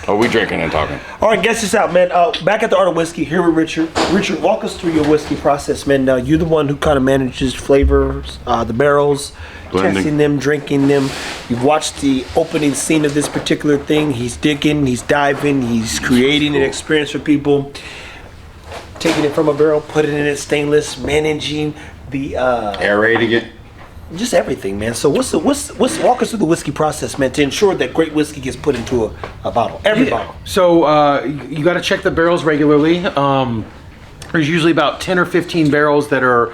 Oh, we drinking and talking. All right, guess this out, man. Back at the Art of Whiskey, here with Richard. Richard, walk us through your whiskey process, man. You're the one who kind of manages flavors, the barrels, Blending. testing them, drinking them. You've watched the opening scene of this particular thing. He's digging, he's diving, he's creating an experience for people. Taking it from a barrel, putting it in stainless, managing the Aerating it. just everything, man. So what's walk us through the whiskey process, man, to ensure that great whiskey gets put into a bottle, every bottle. So you got to check the barrels regularly. There's usually about 10 or 15 barrels that are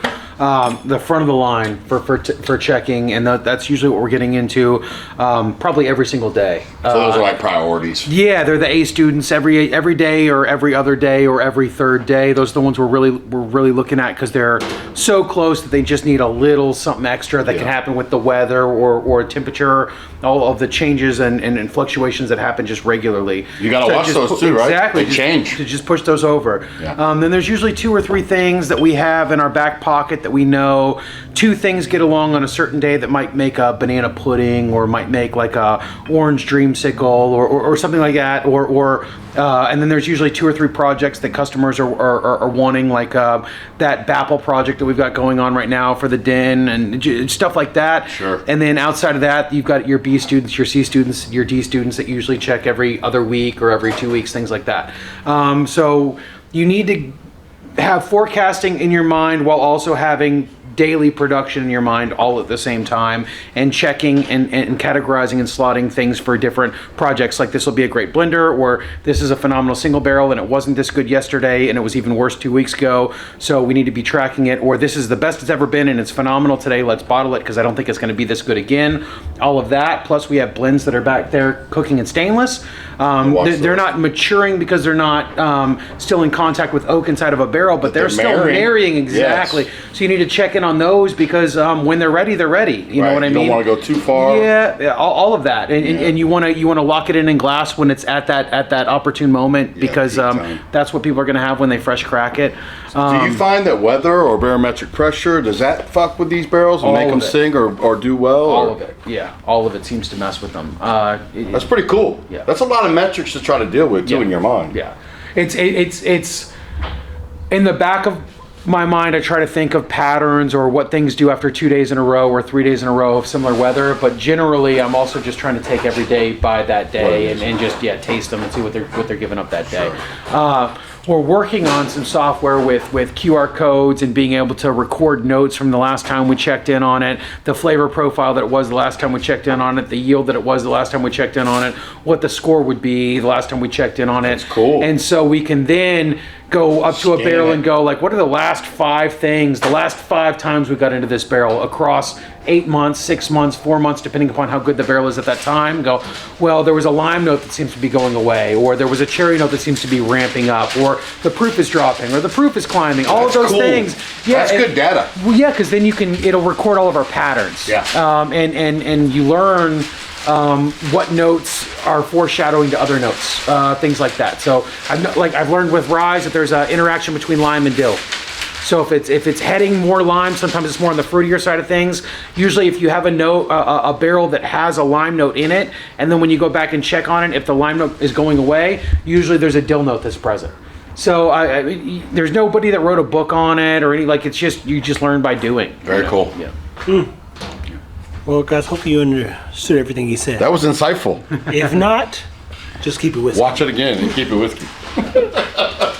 the front of the line for checking, and that's usually what we're getting into probably every single day. So those are like priorities. Yeah, they're the A students every day or every other day or every third day. Those are the ones we're really looking at because they're so close that they just need a little something extra that can happen with the weather or temperature, all of the changes and fluctuations that happen just regularly. You got to watch those too, right? Exactly. They change. To just push those over. Yeah. Then there's usually 2 or 3 things that we have in our back pocket that we know 2 things get along on a certain day that might make a banana pudding or might make like a orange dreamsicle or something like that, and then there's usually 2 or 3 projects that customers are wanting, like that Bapple project that we've got going on right now for the Den and stuff like that. Sure. And then outside of that, you've got your B students, your C students, your D students that usually check every other week or every 2 weeks, things like that. So you need to have forecasting in your mind while also having daily production in your mind all at the same time, and checking and categorizing and slotting things for different projects. Like this will be a great blender, or this is a phenomenal single barrel and it wasn't this good yesterday and it was even worse 2 weeks ago, so we need to be tracking it. Or this is the best it's ever been and it's phenomenal today, let's bottle it because I don't think it's going to be this good again. All of that, plus we have blends that are back there cooking in stainless. They're not maturing because they're not still in contact with oak inside of a barrel, but they're still marrying. Exactly. Yes. So you need to check in on those because when they're ready, they're ready. You know what I mean? You don't want to go too far. Yeah, all of that, and you want to lock it in glass when it's at that opportune moment, because that's what people are going to have when they fresh crack it. Do you find that weather or barometric pressure, does that fuck with these barrels and make them sing or do well? All of it, yeah. All of it seems to mess with them. That's pretty cool. Yeah. That's a lot of metrics to try to deal with too in your mind. Yeah. It's in the back of my mind, I try to think of patterns or what things do after 2 days in a row or 3 days in a row of similar weather. But generally, I'm also just trying to take every day by that day and just taste them and see what they're giving up that day. Sure. We're working on some software with QR codes and being able to record notes from the last time we checked in on it, the flavor profile that it was the last time we checked in on it, the yield that it was the last time we checked in on it, what the score would be the last time we checked in on it. That's cool. And so we can then go up to a barrel and go like, what are the last 5 things, the last 5 times we got into this barrel across 8 months, 6 months, 4 months, depending upon how good the barrel is at that time. Go, well, there was a lime note that seems to be going away, or there was a cherry note that seems to be ramping up, or the proof is dropping, or the proof is climbing. All of those things. Yeah, that's good data. Well, yeah, because then it'll record all of our patterns. Yeah. And you learn what notes are foreshadowing to other notes, things like that. So I've learned with rye that there's an interaction between lime and dill. So if it's heading more lime, sometimes it's more on the fruitier side of things. Usually if you have a barrel that has a lime note in it, and then when you go back and check on it, if the lime note is going away, usually there's a dill note that's present. So there's nobody that wrote a book on it or any, like, it's just, you just learn by doing. Very cool. Yeah. Well, guys, hope you understood everything he said. That was insightful. If not, just keep it whiskey. Watch it again and keep it whiskey.